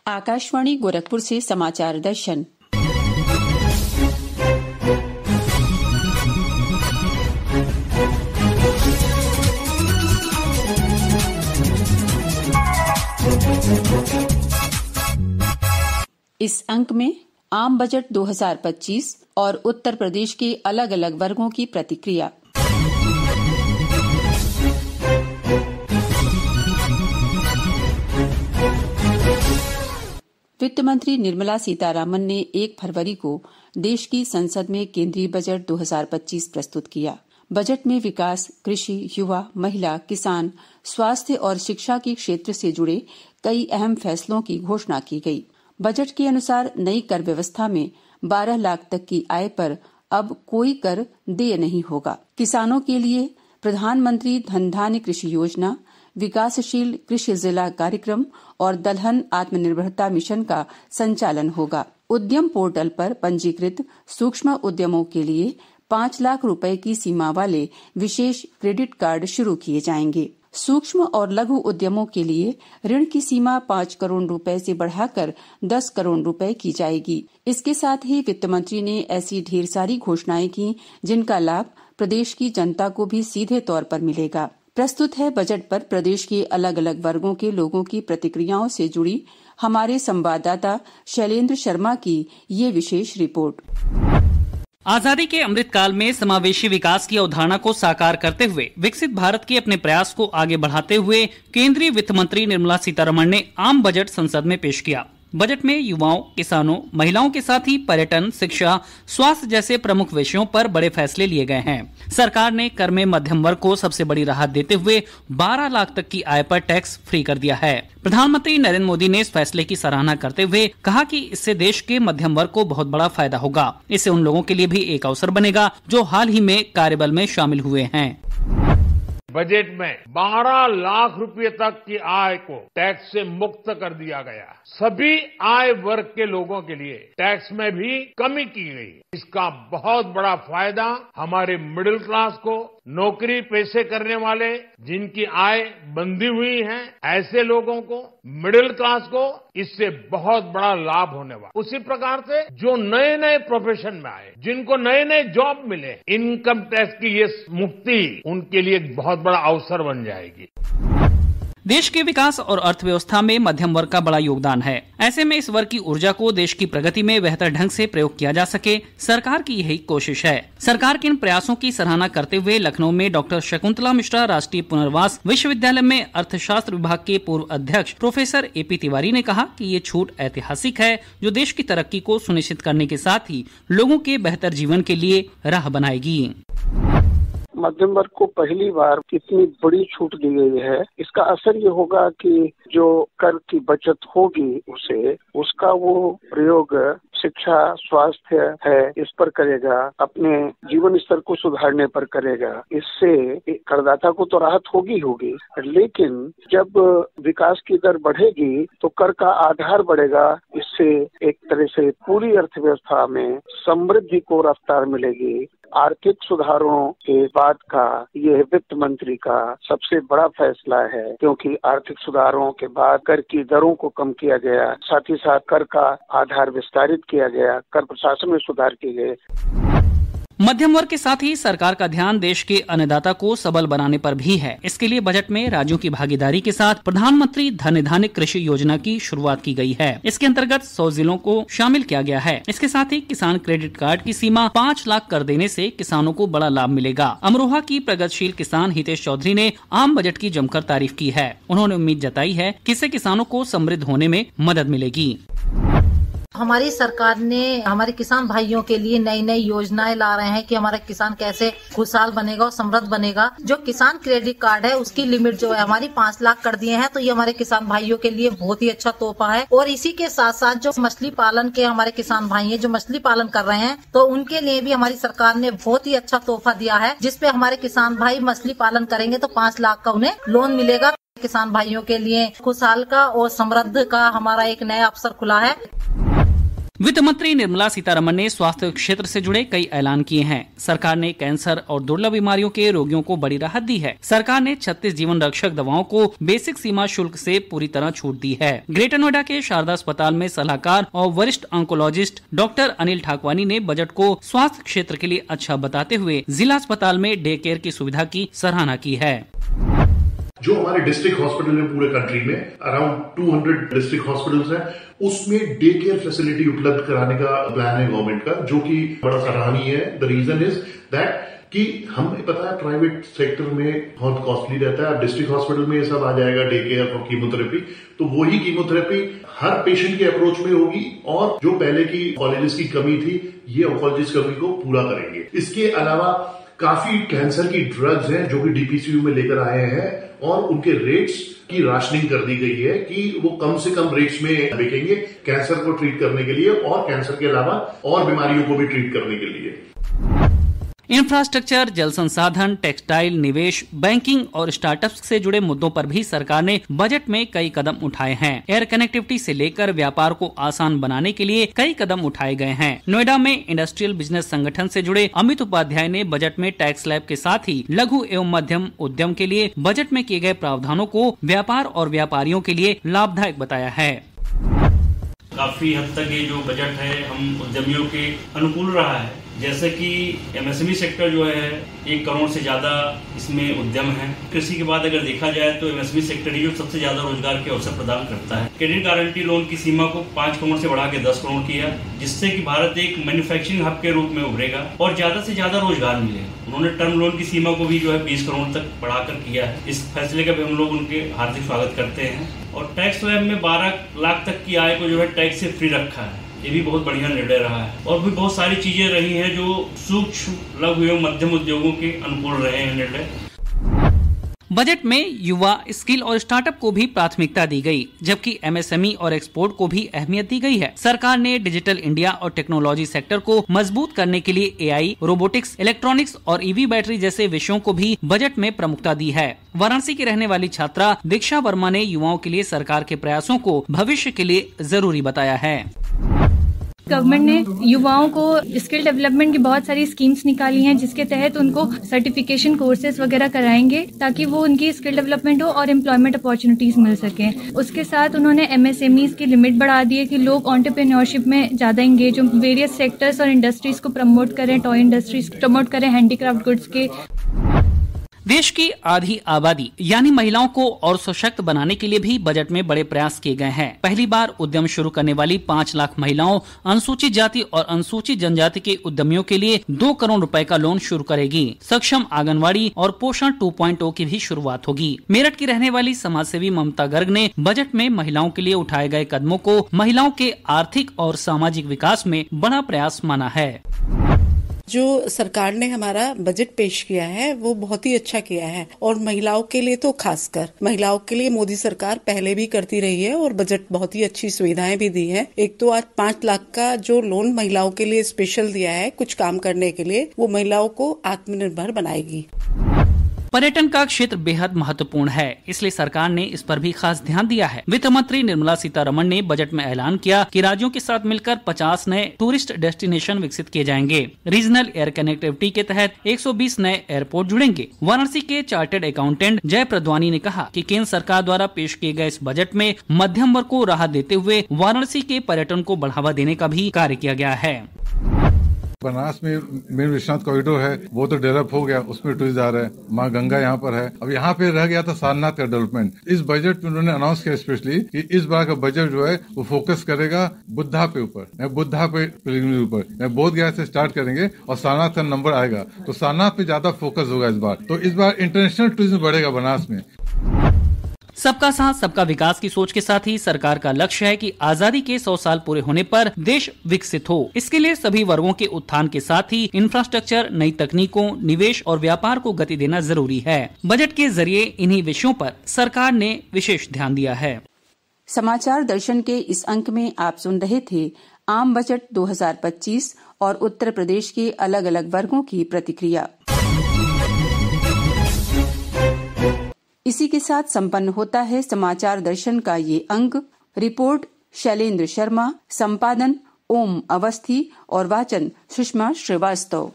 आकाशवाणी गोरखपुर से समाचार दर्शन। इस अंक में आम बजट 2025 और उत्तर प्रदेश के अलग अलग वर्गों की प्रतिक्रिया। वित्त मंत्री निर्मला सीतारामन ने 1 फरवरी को देश की संसद में केंद्रीय बजट 2025 प्रस्तुत किया। बजट में विकास, कृषि, युवा, महिला, किसान, स्वास्थ्य और शिक्षा के क्षेत्र से जुड़े कई अहम फैसलों की घोषणा की गई। बजट के अनुसार नई कर व्यवस्था में 12 लाख तक की आय पर अब कोई कर देय नहीं होगा। किसानों के लिए प्रधानमंत्री धन धान्य कृषि योजना, विकासशील कृषि जिला कार्यक्रम और दलहन आत्मनिर्भरता मिशन का संचालन होगा। उद्यम पोर्टल पर पंजीकृत सूक्ष्म उद्यमों के लिए 5 लाख रुपए की सीमा वाले विशेष क्रेडिट कार्ड शुरू किए जाएंगे। सूक्ष्म और लघु उद्यमों के लिए ऋण की सीमा 5 करोड़ रुपए से बढ़ाकर 10 करोड़ रुपए की जाएगी। इसके साथ ही वित्त मंत्री ने ऐसी ढेर सारी घोषणाएं की जिनका लाभ प्रदेश की जनता को भी सीधे तौर पर मिलेगा। प्रस्तुत है बजट पर प्रदेश के अलग अलग वर्गों के लोगों की प्रतिक्रियाओं से जुड़ी हमारे संवाददाता शैलेंद्र शर्मा की ये विशेष रिपोर्ट। आजादी के अमृत काल में समावेशी विकास की अवधारणा को साकार करते हुए विकसित भारत के अपने प्रयास को आगे बढ़ाते हुए केंद्रीय वित्त मंत्री निर्मला सीतारमण ने आम बजट संसद में पेश किया। बजट में युवाओं, किसानों, महिलाओं के साथ ही पर्यटन, शिक्षा, स्वास्थ्य जैसे प्रमुख विषयों पर बड़े फैसले लिए गए हैं। सरकार ने कर में मध्यम वर्ग को सबसे बड़ी राहत देते हुए 12 लाख तक की आय पर टैक्स फ्री कर दिया है। प्रधानमंत्री नरेंद्र मोदी ने इस फैसले की सराहना करते हुए कहा कि इससे देश के मध्यम वर्ग को बहुत बड़ा फायदा होगा। इससे उन लोगों के लिए भी एक अवसर बनेगा जो हाल ही में कार्यबल में शामिल हुए हैं। बजट में 12 लाख रुपए तक की आय को टैक्स से मुक्त कर दिया गया। सभी आय वर्ग के लोगों के लिए टैक्स में भी कमी की गई। इसका बहुत बड़ा फायदा हमारे मिडिल क्लास को, नौकरी पेशे करने वाले जिनकी आय बंधी हुई है, ऐसे लोगों को, मिडिल क्लास को इससे बहुत बड़ा लाभ होने वाला। उसी प्रकार से जो नए नए प्रोफेशन में आए, जिनको नए नए जॉब मिले, इनकम टैक्स की ये मुक्ति उनके लिए एक बहुत बड़ा अवसर बन जाएगी। देश के विकास और अर्थव्यवस्था में मध्यम वर्ग का बड़ा योगदान है। ऐसे में इस वर्ग की ऊर्जा को देश की प्रगति में बेहतर ढंग से प्रयोग किया जा सके, सरकार की यही कोशिश है। सरकार के इन प्रयासों की सराहना करते हुए लखनऊ में डॉक्टर शकुंतला मिश्रा राष्ट्रीय पुनर्वास विश्वविद्यालय में अर्थशास्त्र विभाग के पूर्व अध्यक्ष प्रोफेसर AP तिवारी ने कहा कि ये छूट ऐतिहासिक है जो देश की तरक्की को सुनिश्चित करने के साथ ही लोगों के बेहतर जीवन के लिए राह बनाएगी। मध्यम वर्ग को पहली बार कितनी बड़ी छूट दी गई है। इसका असर ये होगा कि जो कर की बचत होगी उसका वो प्रयोग शिक्षा, स्वास्थ्य है इस पर करेगा, अपने जीवन स्तर को सुधारने पर करेगा। इससे करदाता को तो राहत होगी, लेकिन जब विकास की दर बढ़ेगी तो कर का आधार बढ़ेगा। इससे एक तरह से पूरी अर्थव्यवस्था में समृद्धि को रफ्तार मिलेगी। आर्थिक सुधारों के बाद का ये वित्त मंत्री का सबसे बड़ा फैसला है, क्योंकि आर्थिक सुधारों के बाद कर की दरों को कम किया गया, साथ ही साथ कर का आधार विस्तारित किया गया, कर प्रशासन में सुधार किए गए। मध्यम वर्ग के साथ ही सरकार का ध्यान देश के अन्नदाता को सबल बनाने पर भी है। इसके लिए बजट में राज्यों की भागीदारी के साथ प्रधानमंत्री धन धान्य कृषि योजना की शुरुआत की गई है। इसके अंतर्गत 100 जिलों को शामिल किया गया है। इसके साथ ही किसान क्रेडिट कार्ड की सीमा 5 लाख कर देने से किसानों को बड़ा लाभ मिलेगा। अमरोहा की प्रगतिशील किसान हितेश चौधरी ने आम बजट की जमकर तारीफ की है। उन्होंने उम्मीद जताई है कि इससे किसानों को समृद्ध होने में मदद मिलेगी। हमारी सरकार ने हमारे किसान भाइयों के लिए नई नई योजनाएं ला रहे हैं कि हमारा किसान कैसे खुशहाल बनेगा और समृद्ध बनेगा। जो किसान क्रेडिट कार्ड है उसकी लिमिट जो है हमारी 5 लाख कर दिए हैं, तो ये हमारे किसान भाइयों के लिए बहुत ही अच्छा तोहफा है। और इसी के साथ साथ जो मछली पालन के हमारे किसान भाई हैं जो मछली पालन कर रहे हैं, तो उनके लिए भी हमारी सरकार ने बहुत ही अच्छा तोहफा दिया है, जिसपे हमारे किसान भाई मछली पालन करेंगे तो 5 लाख का उन्हें लोन मिलेगा। किसान भाइयों के लिए खुशहाल का और समृद्ध का हमारा एक नया अवसर खुला है। वित्त मंत्री निर्मला सीतारमण ने स्वास्थ्य क्षेत्र से जुड़े कई ऐलान किए हैं। सरकार ने कैंसर और दुर्लभ बीमारियों के रोगियों को बड़ी राहत दी है। सरकार ने 36 जीवन रक्षक दवाओं को बेसिक सीमा शुल्क से पूरी तरह छूट दी है। ग्रेटर नोएडा के शारदा अस्पताल में सलाहकार और वरिष्ठ ऑन्कोलॉजिस्ट डॉक्टर अनिल ठाकवानी ने बजट को स्वास्थ्य क्षेत्र के लिए अच्छा बताते हुए जिला अस्पताल में डे केयर की सुविधा की सराहना की है। जो हमारे डिस्ट्रिक्ट हॉस्पिटल है पूरे कंट्री में अराउंड 200 डिस्ट्रिक्ट हॉस्पिटल्स हैं, उसमें डे केयर फैसिलिटी उपलब्ध कराने का प्लान है गवर्नमेंट का, जो कि बड़ा सराहनीय है। द रीजन इज दैट कि हमें पता है प्राइवेट सेक्टर में बहुत कॉस्टली रहता है। अब डिस्ट्रिक्ट हॉस्पिटल में ये सब आ जाएगा, डे केयर और कीमोथेरेपी, तो वही कीमोथेरेपी हर पेशेंट के अप्रोच में होगी और जो पहले की ऑन्कोलॉजिस्ट की कमी थी, ये ऑन्कोलॉजिस्ट कमी को पूरा करेंगे। इसके अलावा काफी कैंसर की ड्रग्स हैं जो कि डीपीसीयू में लेकर आए हैं और उनके रेट्स की राशनिंग कर दी गई है कि वो कम से कम रेट्स में बिकेंगे कैंसर को ट्रीट करने के लिए और कैंसर के अलावा और बीमारियों को भी ट्रीट करने के लिए। इंफ्रास्ट्रक्चर, जल संसाधन, टेक्सटाइल, निवेश, बैंकिंग और स्टार्टअप्स से जुड़े मुद्दों पर भी सरकार ने बजट में कई कदम उठाए हैं। एयर कनेक्टिविटी से लेकर व्यापार को आसान बनाने के लिए कई कदम उठाए गए हैं। नोएडा में इंडस्ट्रियल बिजनेस संगठन से जुड़े अमित उपाध्याय ने बजट में टैक्स स्लैब के साथ ही लघु एवं मध्यम उद्यम के लिए बजट में किए गए प्रावधानों को व्यापार और व्यापारियों के लिए लाभदायक बताया है। काफी हद तक ये जो बजट है हम उद्यमियों के अनुकूल रहा है। जैसे कि एमएसएमई सेक्टर जो है 1 करोड़ से ज्यादा इसमें उद्यम है। कृषि के बाद अगर देखा जाए तो एमएसएमई सेक्टर ही जो सबसे ज्यादा रोजगार के अवसर प्रदान करता है। क्रेडिट गारंटी लोन की सीमा को 5 करोड़ से बढ़ा के 10 करोड़ किया, जिससे कि भारत एक मैन्युफैक्चरिंग हब के रूप में उभरेगा और ज्यादा से ज्यादा रोजगार मिलेगा। उन्होंने टर्म लोन की सीमा को भी जो है 20 करोड़ तक बढ़ाकर किया है। इस फैसले का भी हम लोग उनके हार्दिक स्वागत करते हैं। और टैक्स स्लैब में 12 लाख तक की आय को जो है टैक्स से फ्री रखा है, ये भी बहुत बढ़िया निर्णय रहा है। और भी बहुत सारी चीजें रही हैं जो सूक्ष्म लघु एवं मध्यम उद्योगों के अनुकूल रहे हैं निर्णय। बजट में युवा, स्किल और स्टार्टअप को भी प्राथमिकता दी गई, जबकि एमएसएमई और एक्सपोर्ट को भी अहमियत दी गई है। सरकार ने डिजिटल इंडिया और टेक्नोलॉजी सेक्टर को मजबूत करने के लिए एआई, रोबोटिक्स, इलेक्ट्रॉनिक्स और ईवी बैटरी जैसे विषयों को भी बजट में प्रमुखता दी है। वाराणसी की रहने वाली छात्रा दीक्षा वर्मा ने युवाओं के लिए सरकार के प्रयासों को भविष्य के लिए जरूरी बताया है। गवर्नमेंट ने युवाओं को स्किल डेवलपमेंट की बहुत सारी स्कीम्स निकाली हैं, जिसके तहत उनको सर्टिफिकेशन कोर्सेज वगैरह कराएंगे ताकि वो उनकी स्किल डेवलपमेंट हो और एम्प्लॉयमेंट अपॉर्चुनिटीज मिल सकें। उसके साथ उन्होंने एमएसएमईज की लिमिट बढ़ा दी है कि लोग एंटरप्रेन्योरशिप में ज्यादा एंगेज हो, वेरियस सेक्टर्स और इंडस्ट्रीज को प्रमोट करें, टॉय इंडस्ट्रीज प्रमोट करें, हैंडीक्राफ्ट गुड्स के। देश की आधी आबादी यानी महिलाओं को और सशक्त बनाने के लिए भी बजट में बड़े प्रयास किए गए हैं। पहली बार उद्यम शुरू करने वाली 5 लाख महिलाओं, अनुसूचित जाति और अनुसूचित जनजाति के उद्यमियों के लिए 2 करोड़ रुपए का लोन शुरू करेगी। सक्षम आंगनवाड़ी और पोषण 2.0 की भी शुरुआत होगी। मेरठ की रहने वाली समाजसेवी ममता गर्ग ने बजट में महिलाओं के लिए उठाए गए कदमों को महिलाओं के आर्थिक और सामाजिक विकास में बड़ा प्रयास माना है। जो सरकार ने हमारा बजट पेश किया है वो बहुत ही अच्छा किया है और महिलाओं के लिए तो खासकर महिलाओं के लिए मोदी सरकार पहले भी करती रही है और बजट बहुत ही अच्छी सुविधाएं भी दी है। एक तो आज 5 लाख का जो लोन महिलाओं के लिए स्पेशल दिया है कुछ काम करने के लिए, वो महिलाओं को आत्मनिर्भर बनाएगी। पर्यटन का क्षेत्र बेहद महत्वपूर्ण है, इसलिए सरकार ने इस पर भी खास ध्यान दिया है। वित्त मंत्री निर्मला सीतारमण ने बजट में ऐलान किया कि राज्यों के साथ मिलकर 50 नए टूरिस्ट डेस्टिनेशन विकसित किए जाएंगे। रीजनल एयर कनेक्टिविटी के तहत 120 नए एयरपोर्ट जुड़ेंगे। वाराणसी के चार्टर्ड अकाउंटेंट जय प्रद्वानी ने कहा कि केंद्र सरकार द्वारा पेश किए गए इस बजट में मध्यम वर्ग को राहत देते हुए वाराणसी के पर्यटन को बढ़ावा देने का भी कार्य किया गया है। बनारस में मेन विश्वनाथ कॉरिडोर है, वो तो डेवलप हो गया, उसमें टूरिस्ट आ रहा है। माँ गंगा यहाँ पर है। अब यहाँ पे रह गया था सारनाथ का डेवलपमेंट। इस बजट में उन्होंने अनाउंस किया स्पेशली कि इस बार का बजट जो है वो फोकस करेगा बुद्धा पे ऊपर, बुद्धा पे पिलग्रिमेज ऊपर, बोध गया से स्टार्ट करेंगे और सारनाथ का नंबर आएगा तो सारनाथ पे ज्यादा फोकस होगा इस बार। तो इस बार इंटरनेशनल टूरिज्म बढ़ेगा बनारस में। सबका साथ सबका विकास की सोच के साथ ही सरकार का लक्ष्य है कि आजादी के 100 साल पूरे होने पर देश विकसित हो। इसके लिए सभी वर्गों के उत्थान के साथ ही इंफ्रास्ट्रक्चर, नई तकनीकों, निवेश और व्यापार को गति देना जरूरी है। बजट के जरिए इन्हीं विषयों पर सरकार ने विशेष ध्यान दिया है। समाचार दर्शन के इस अंक में आप सुन रहे थे आम बजट 2025 और उत्तर प्रदेश के अलग अलग वर्गों की प्रतिक्रिया। इसी के साथ संपन्न होता है समाचार दर्शन का ये अंक। रिपोर्ट शैलेंद्र शर्मा, संपादन ओम अवस्थी और वाचन सुषमा श्रीवास्तव।